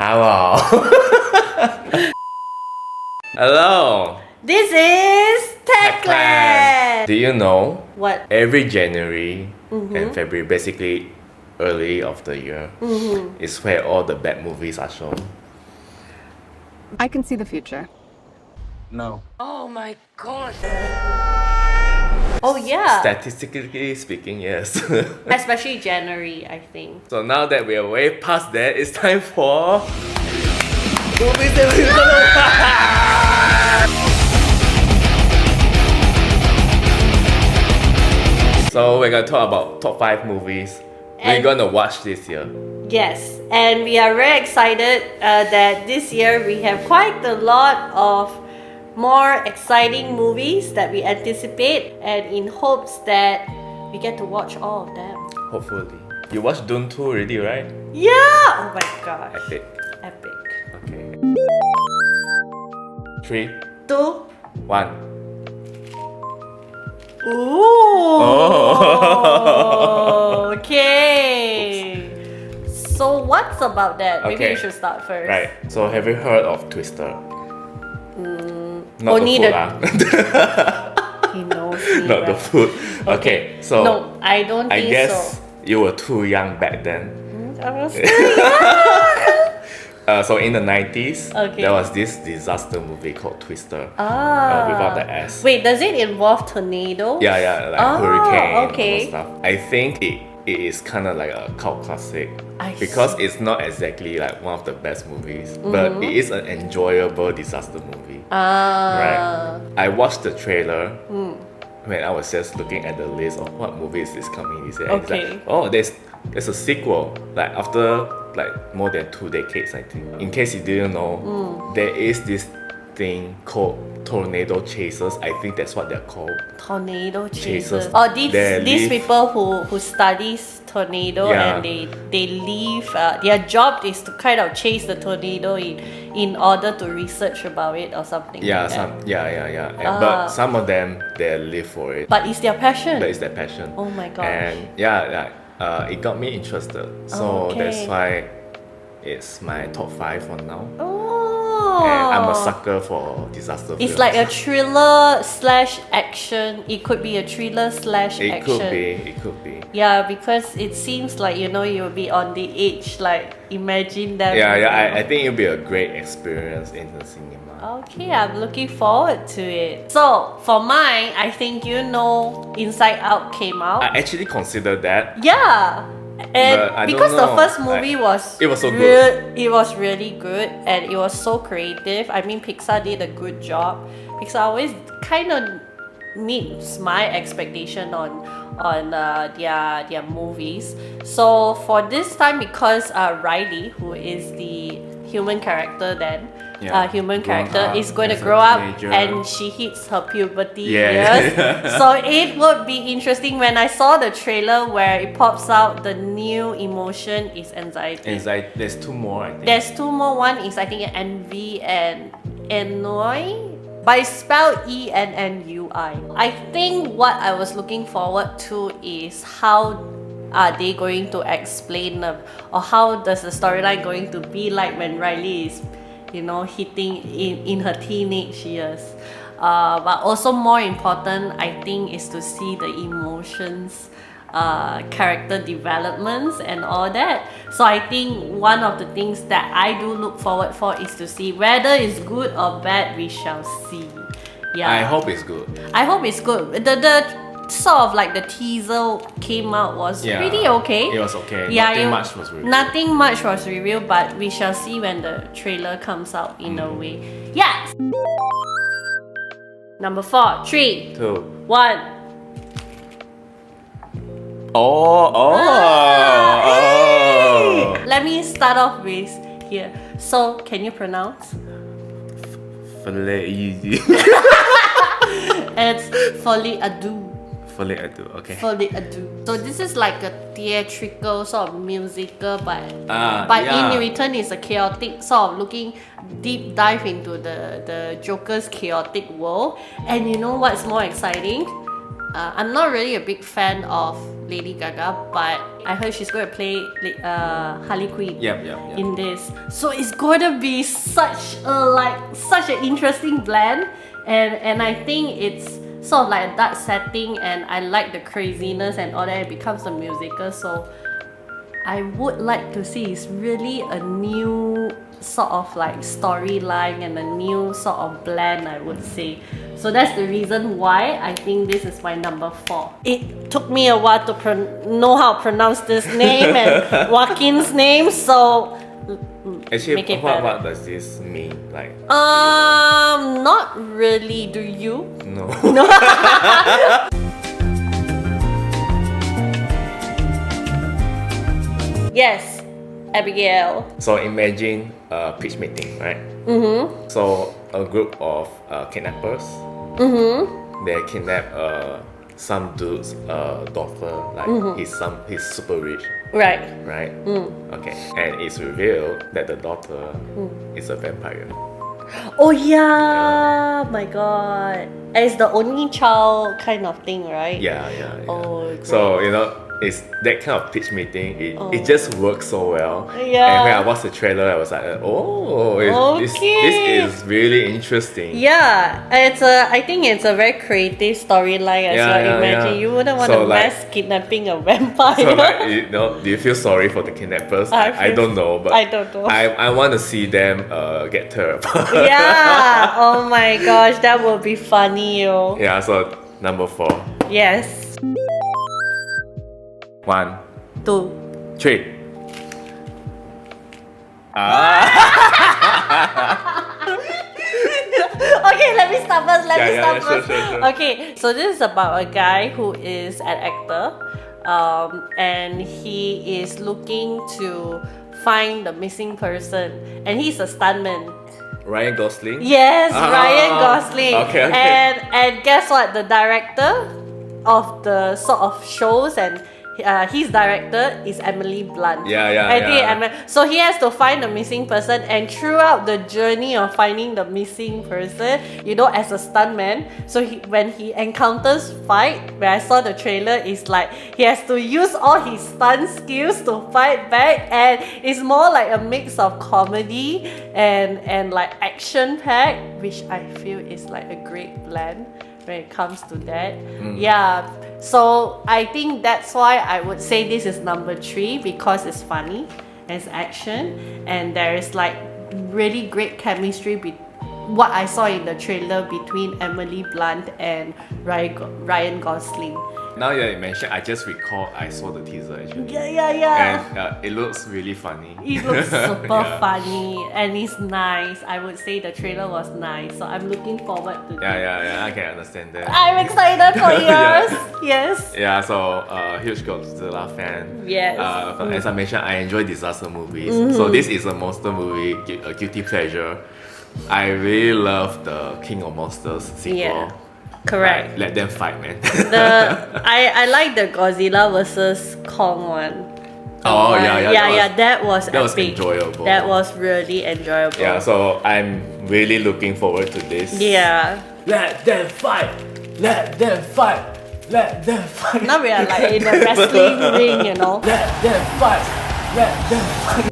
Hello. Hello. This is Klan. Do you know? What? Every January and February, basically early of the year, is where all the bad movies are shown. I can see the future. No. Oh my god. Oh yeah. Statistically speaking, yes. Especially January, I think. So now that we are way past that, it's time for movies that we're gonna watch. So we're gonna talk about top 5 movies we're gonna watch this year. Yes, and we are very excited that this year we have quite a lot of more exciting movies that we anticipate, and in hopes that we get to watch all of them. Hopefully. You watched Dune 2 already, right? Yeah! Oh my gosh. Epic. Epic. Okay. 3, 2. 1. Ooh! Oh. Okay. So what's about that? Maybe Okay. you should start first. Right. So have you heard of Twister? Not Only the the- food, He knows me. Not the right? food. Okay, so No, I don't I think guess so. you were too young back then. I was young. So in the 90s, Okay. there was this disaster movie called Twister. Ah. Without the S. Wait, does it involve tornado? Yeah, like Oh, hurricane okay. and stuff. I think it is kind of like a cult classic I because see. it's not exactly like one of the best movies, but it is an enjoyable disaster movie. Right. I watched the trailer when I was just looking at the list of what movies is coming this year. It's Okay. like, oh, there's a sequel. Like after like more than 2 decades, I think. In case you didn't know, there is this thing called tornado chasers. I think that's what they're called. Tornado Chasers. chasers. Oh, these They live- people who studies tornado Yeah. and they leave. Their job is to kind of chase the tornado in order to research about it or something. Yeah, like that. But some of them they live for it. But it's their passion. That is their passion. Oh my gosh. And it got me interested. So Okay. that's why it's my top 5 for now. Oh. And I'm a sucker for disaster films. It's like a thriller slash action. It could be a thriller slash It action. could be. Yeah, because it seems like you'll be on the edge. Like imagine that. I think it'll be a great experience in the cinema. Okay, I'm looking forward to it. So for mine, I think Inside Out came out. I actually considered that. Yeah. But And I don't because the know. first movie was It was so good. It was really good and it was so creative. I mean, Pixar did a good job. Pixar always kind of meets my expectation on their movies. So for this time, because Riley, who is the human character then, Grown is up going to as a grow up teenager. and she hits her puberty Yeah. years. So it would be interesting when I saw the trailer where it pops out the new emotion is anxiety. There's 2 more, I think. There's 2 more. One is I think envy and ennui. But it's spelled ENNUI. I think what I was looking forward to is how are they going to explain them, or how does the storyline going to be like when Riley is hitting in her teenage years. But also more important, I think, is to see the emotions, character developments and all that. So I think one of the things that I do look forward for is to see whether it's good or bad. We shall see. Yeah, I hope it's good. I hope it's good. The sort of like the teaser came out was pretty okay. It was okay. Yeah, Nothing much was revealed. Nothing much was revealed, but we shall see when the trailer comes out in a way. Yes! Number 4, 3, 2. 1. Oh. Let me start off with here. So, can you pronounce? Filet easy. It's Folie à Deux. Filet ado. Okay. Folie à Deux. So this is like a theatrical sort of musical, but yeah. in return it's a chaotic sort of looking deep dive into the Joker's chaotic world. And you know what's more exciting? I'm not really a big fan of Lady Gaga, but I heard she's going to play Harley Quinn Yep. in this. So it's going to be such an interesting blend, and I think it's sort of like a dark setting, and I like the craziness and all that. It becomes a musical, so I would like to see. It's really a new sort of like storyline and a new sort of blend, I would say. So that's the reason why I think this is my number 4. It took me a while to know how to pronounce this name and Joaquin's name, so Actually, make it better. what does this mean? Like, not really. Do you? no. Yes, Abigail. So imagine a pitch meeting, right? So a group of kidnappers. They kidnap some dude's daughter, like he's super rich. Right. Right? Okay. And it's revealed that the daughter is a vampire. Oh yeah, my god. And it's the only child kind of thing, right? Yeah. Oh, So, it's that kind of pitch meeting. It just works so well. Yeah. And when I watched the trailer, I was like, this is really interesting. Yeah, I think it's a very creative storyline as well. Imagine you wouldn't want So, to mess kidnapping a vampire. So like, do you feel sorry for the kidnappers? I don't know, but I don't know. I want to see them get torn apart. Yeah. Oh my gosh, that would be funny, yo. Yeah. So number 4. Yes. 1, 2. 3. Okay, let me start first. Let me start first. Sure. Okay, so this is about a guy who is an actor, and he is looking to find the missing person, and he's a stuntman. Ryan Gosling. Yes, Ryan Gosling. Okay. And guess what? The director of the sort of shows and his director is Emily Blunt. So he has to find the missing person, and throughout the journey of finding the missing person, as a stuntman, so when he encounters fight, when I saw the trailer, it's like he has to use all his stunt skills to fight back, and it's more like a mix of comedy and like action pack, which I feel is like a great blend when it comes to that. Yeah, so I think that's why I would say this is number 3, because it's funny, it's action, and there is like really great chemistry what I saw in the trailer between Emily Blunt and Ryan Gosling. Now that you mentioned, I just recall I saw the teaser actually. Yeah. And it looks really funny. It looks super funny, and it's nice. I would say the trailer was nice, so I'm looking forward to it. Yeah, I can understand that. I'm excited for yours. Yes. Yeah, so huge Godzilla fan. Yes. As I mentioned, I enjoy disaster movies. So this is a monster movie, a guilty pleasure. I really love the King of Monsters sequel. Yeah. Correct. Let them fight, man. I like the Godzilla versus Kong one. Yeah. That was epic. Enjoyable. That was really enjoyable. Yeah, so I'm really looking forward to this. Yeah. Let them fight. Let them fight. Let them fight. Now we are like in a wrestling ring, Let them fight. Let them fight.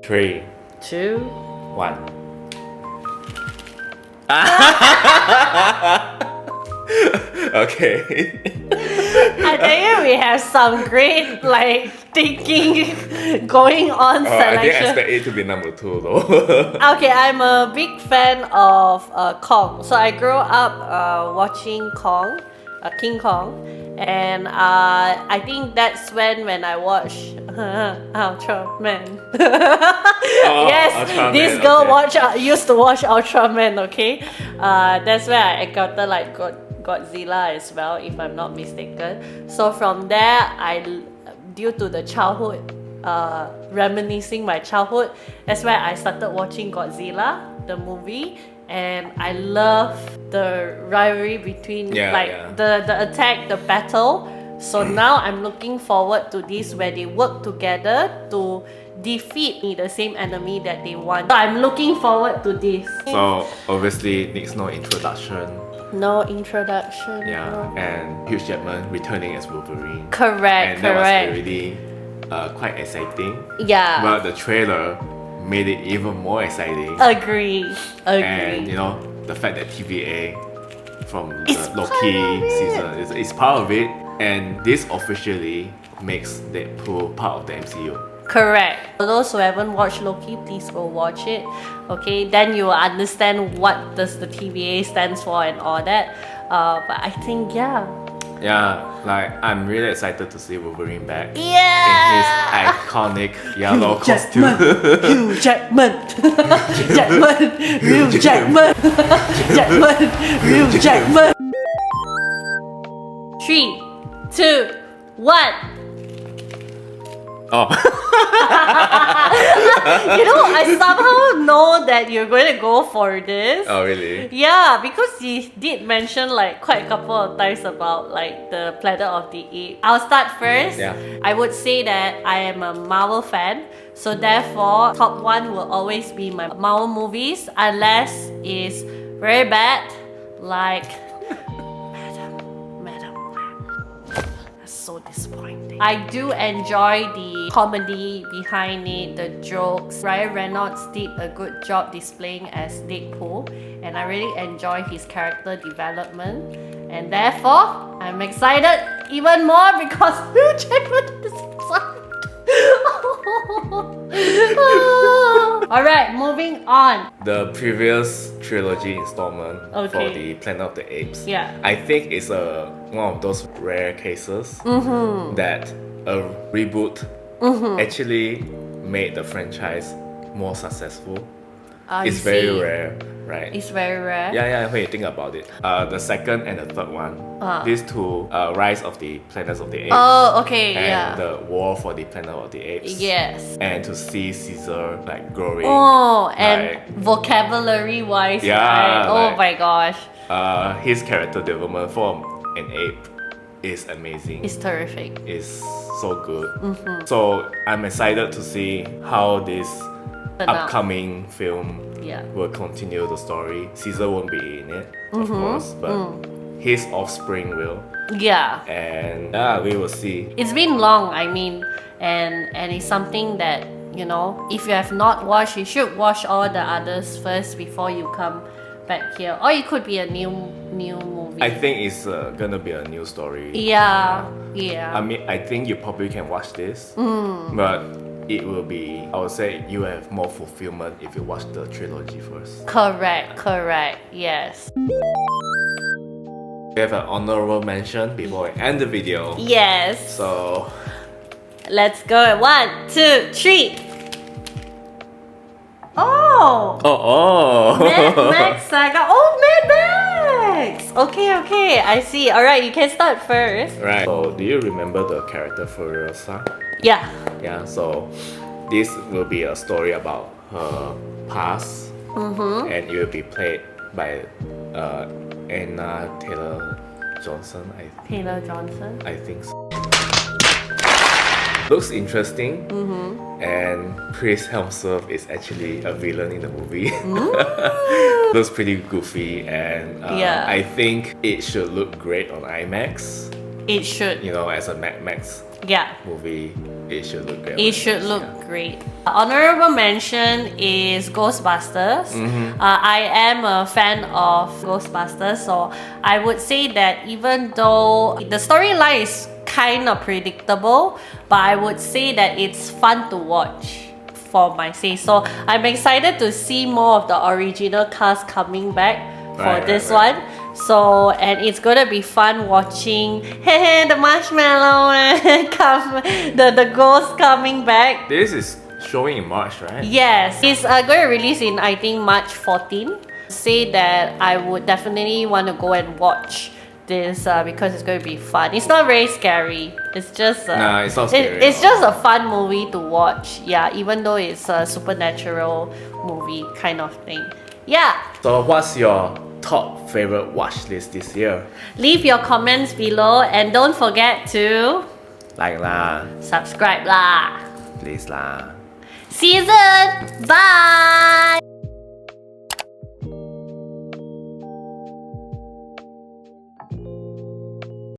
3, 2. 1. Okay. I think we have some great thinking going on I didn't selection. expect it to be number 2 though. Okay, I'm a big fan of Kong. So I grew up watching King Kong, and I think that's when I watched Ultraman. Yes, Ultraman, this girl okay. used to watch Ultraman. Okay, that's where I encountered Godzilla as well, if I'm not mistaken. So from there, due to the childhood, reminiscing my childhood, that's where I started watching Godzilla, the movie. And I love the rivalry between the attack, the battle. So now I'm looking forward to this, where they work together to defeat the same enemy that they want. So I'm looking forward to this. So obviously needs no introduction. No introduction. Yeah, no. and Hugh Jackman returning as Wolverine. Correct, And that correct. was already quite exciting. Yeah. But the trailer made it even more exciting. Agree. And you know, the fact that TVA from It's the part Loki of it. season is part of it, and this officially makes Deadpool part of the MCU. Correct. For those who haven't watched Loki, please go watch it. Okay, then you will understand what does the TVA stands for and all that. But I think yeah. Yeah, like I'm really excited to see Wolverine back in his Yeah. iconic yellow costume. Hugh Jackman. Jackman. Hugh Jackman. Jackman. Hugh Jackman. 3, 2, 1. Oh, You know, I somehow know that you're going to go for this. oh really? Yeah, because he did mention like quite a couple of times about like the Planet of the Apes. I'll start first. Yeah. I would say that I am a Marvel fan, so therefore top one will always be my Marvel movies unless it's very bad, like Madam. That's so disappointing. I do enjoy the comedy behind it, the jokes. Ryan Reynolds did a good job displaying as Deadpool, and I really enjoy his character development. And therefore, I'm excited even more because Hugh Jackman is inside. Alright, moving on. The previous trilogy installment for Okay. the Planet of the Apes. Yeah. I think it's one of those rare cases that a reboot actually made the franchise more successful. I It's very see. rare, right? It's very rare. Yeah, when you think about it. The second and the third one, these two, Rise of the Planets of the Apes Oh, okay, and yeah. the War for the Planet of the Apes. Yes. And to see Caesar like growing. Oh, and like, vocabulary wise, Yeah, right? Oh like- my gosh. his character development for an ape is amazing. It's terrific. It's so good. So I'm excited to see how this Turn out. upcoming film Yeah. will continue the story. Caesar won't be in it, of course, but his offspring will. Yeah. And yeah, we will see. It's been long, I mean, and it's something that, you know, if you have not watched, you should watch all the others first before you come back here. Or it could be a new movie. I think it's gonna be a new story. Yeah. I Yeah. mean, I think you probably can watch this, but it will be, I would say, you have more fulfillment if you watch the trilogy first. Correct. Yes. We have an honorable mention before we end the video. Yes. So, Let's go. 1, 2, 3. Oh! Mad Max Saga. Oh, Mad Max! Okay, I see. Alright, you can start first. Right. So, do you remember the character Furiosa? Yeah. Yeah, so this will be a story about her past, and it will be played by Anna Taylor Johnson. Taylor Johnson. I think so. Looks interesting, and Chris Hemsworth is actually a villain in the movie. Looks pretty goofy, and Yeah. I think it should look great on IMAX. It should. You know, as a Mad Max Yeah. movie, it should look great. on It should IMAX, look yeah. great. Honorable mention is Ghostbusters. I am a fan of Ghostbusters, so I would say that even though the storyline is kind of predictable, but I would say that it's fun to watch for my say. So I'm excited to see more of the original cast coming back for Right, this right. one. So, and it's gonna be fun watching the marshmallow come, the ghost coming back. This is showing in March, right? Yes, it's going to release in I think March 14. Say that I would definitely want to go and watch this because it's going to be fun. It's not very scary. It's just Nah, it's not scary it's at all. just a fun movie to watch. Yeah, even though it's a supernatural movie kind of thing. Yeah. So what's your top favorite watch list this year? Leave your comments below and don't forget to Like lah, subscribe lah. please lah. See you soon. Bye.